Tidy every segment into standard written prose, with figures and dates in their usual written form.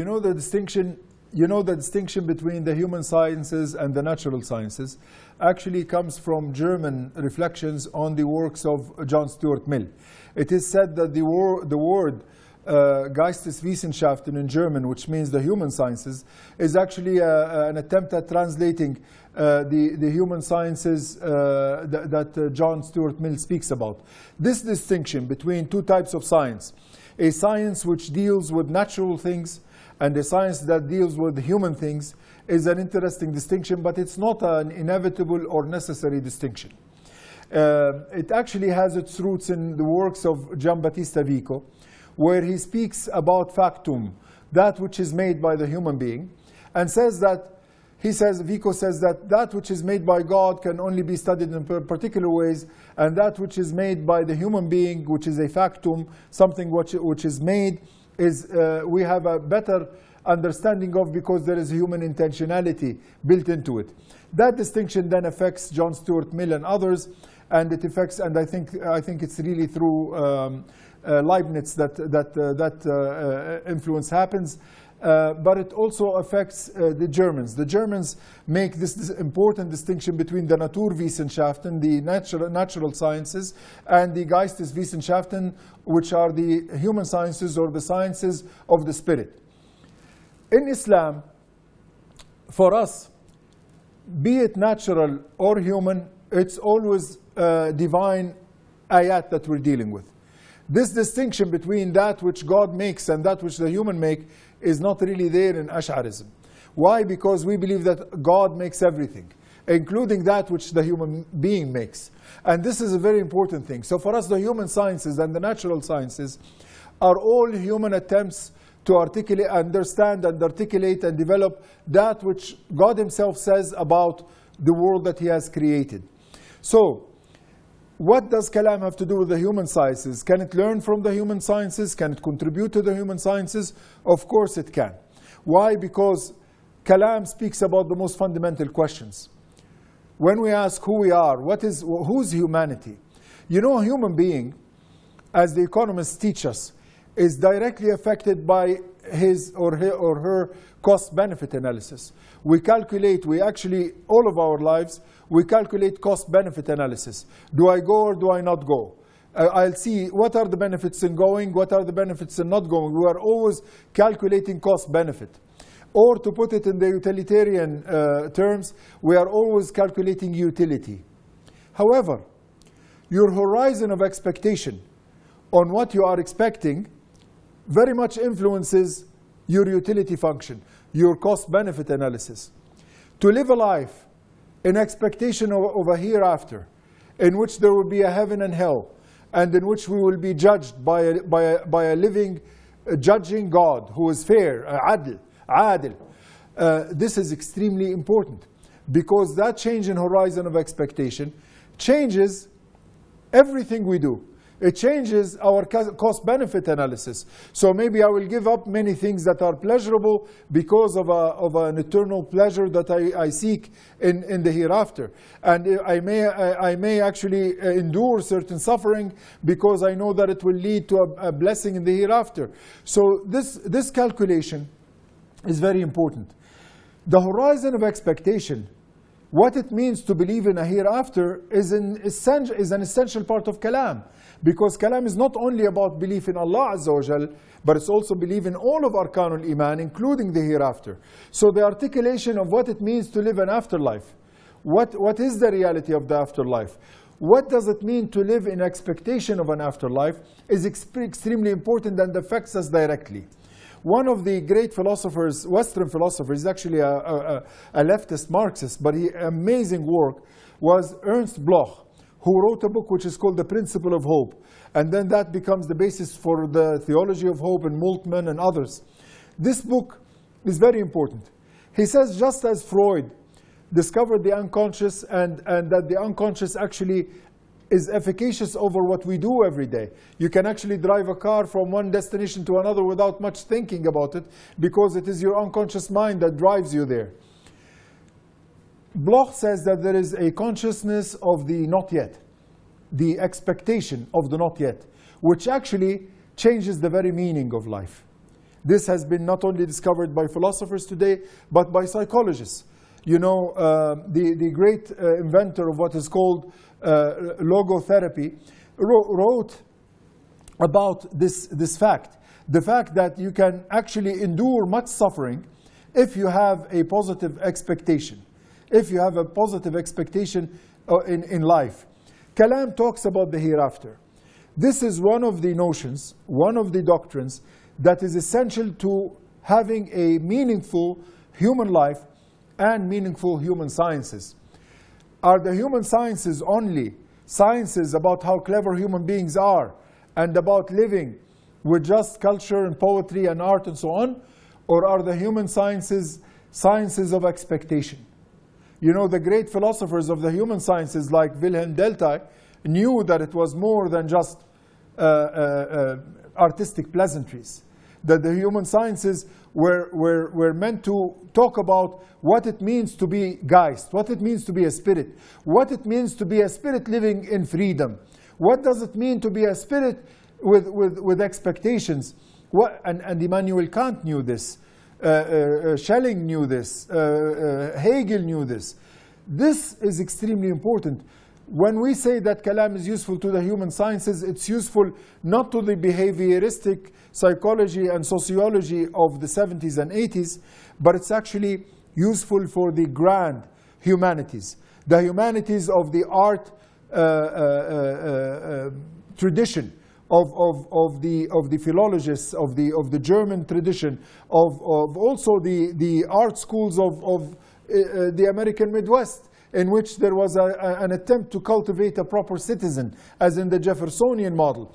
the distinction between the human sciences and the natural sciences actually comes from German reflections on the works of John Stuart Mill. It is said that the word Geisteswissenschaften in German, which means the human sciences, is actually an attempt at translating the human sciences that John Stuart Mill speaks about. This distinction between two types of science, a science which deals with natural things and a science that deals with human things, is an interesting distinction, but it's not an inevitable or necessary distinction. It actually has its roots in the works of Giambattista Vico, where he speaks about factum, that which is made by the human being, and Vico says that which is made by God can only be studied in particular ways, and that which is made by the human being, which is a factum, something which is made, we have a better understanding of, because there is human intentionality built into it. That distinction then affects John Stuart Mill and others, and it affects, and I think it's really through Leibniz that influence happens. But it also affects the Germans. The Germans make this important distinction between the Naturwissenschaften, the natural sciences, and the Geisteswissenschaften, which are the human sciences or the sciences of the spirit. In Islam, for us, be it natural or human, it's always divine ayat that we're dealing with. This distinction between that which God makes and that which the human make is not really there in Ash'arism. Why? Because we believe that God makes everything, including that which the human being makes. And this is a very important thing. So for us, the human sciences and the natural sciences are all human attempts to articulate, understand and articulate and develop that which God himself says about the world that he has created. So, what does Kalam have to do with the human sciences? Can it learn from the human sciences? Can it contribute to the human sciences? Of course it can. Why? Because Kalam speaks about the most fundamental questions. When we ask who we are, who's humanity? You know, a human being, as the economists teach us, is directly affected by his or her cost-benefit analysis. We actually, all of our lives, we calculate cost-benefit analysis. Do I go or do I not go? I'll see what are the benefits in going, what are the benefits in not going. We are always calculating cost-benefit. Or to put it in the utilitarian terms, we are always calculating utility. However, your horizon of expectation on what you are expecting very much influences your utility function, your cost-benefit analysis. To live a life in expectation of a hereafter, in which there will be a heaven and hell, and in which we will be judged by a living, judging God who is fair, adil. This is extremely important, because that change in horizon of expectation changes everything we do. It changes our cost-benefit analysis. So maybe I will give up many things that are pleasurable because of an eternal pleasure that I seek in the hereafter. And I may actually endure certain suffering because I know that it will lead to a blessing in the hereafter. So this calculation is very important. The horizon of expectation, what it means to believe in a hereafter, is an essential part of Kalam. Because Kalam is not only about belief in Allah Azza wa Jal, but it's also belief in all of Arkanul Iman, including the hereafter. So the articulation of what it means to live an afterlife. What is the reality of the afterlife? What does it mean to live in expectation of an afterlife is extremely important and affects us directly. One of the great philosophers, Western philosophers, is actually a leftist Marxist, but amazing work, was Ernst Bloch, who wrote a book which is called The Principle of Hope. And then that becomes the basis for the Theology of Hope and Moltmann and others. This book is very important. He says just as Freud discovered the unconscious and that the unconscious actually is efficacious over what we do every day. You can actually drive a car from one destination to another without much thinking about it, because it is your unconscious mind that drives you there. Bloch says that there is a consciousness of the not yet, the expectation of the not yet, which actually changes the very meaning of life. This has been not only discovered by philosophers today, but by psychologists. You know, the great inventor of what is called logotherapy wrote about this fact. The fact that you can actually endure much suffering if you have a positive expectation. If you have a positive expectation in life. Kalam talks about the hereafter. This is one of the notions, one of the doctrines that is essential to having a meaningful human life and meaningful human sciences. Are the human sciences only sciences about how clever human beings are and about living with just culture and poetry and art and so on? Or are the human sciences sciences of expectation? You know, the great philosophers of the human sciences like Wilhelm Delty knew that it was more than just artistic pleasantries. That the human sciences were meant to talk about what it means to be Geist, what it means to be a spirit, what it means to be a spirit living in freedom. What does it mean to be a spirit with expectations? And Immanuel Kant knew this. Schelling knew this. Hegel knew this. This is extremely important. When we say that Kalam is useful to the human sciences, it's useful not to the behavioristic psychology and sociology of the 70s and 80s, but it's actually useful for the grand humanities. The humanities of the art tradition, of the philologists, of the German tradition, of also the art schools of the American Midwest, in which there was an attempt to cultivate a proper citizen, as in the Jeffersonian model.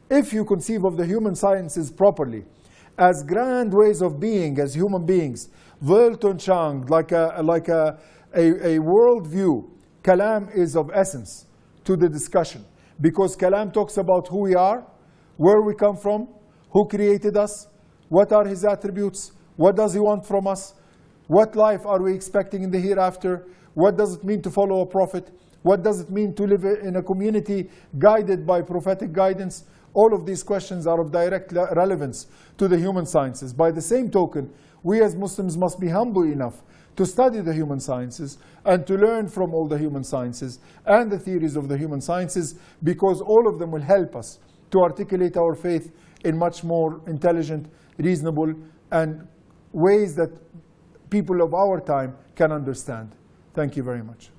If you conceive of the human sciences properly, as grand ways of being, as human beings, Weltanschauung, like a worldview, Kalam is of essence to the discussion. Because Kalam talks about who we are, where we come from, who created us, what are his attributes, what does he want from us, what life are we expecting in the hereafter, what does it mean to follow a prophet, what does it mean to live in a community guided by prophetic guidance. All of these questions are of direct relevance to the human sciences. By the same token, we as Muslims must be humble enough to study the human sciences and to learn from all the human sciences and the theories of the human sciences, because all of them will help us to articulate our faith in much more intelligent, reasonable, and ways that people of our time can understand. Thank you very much.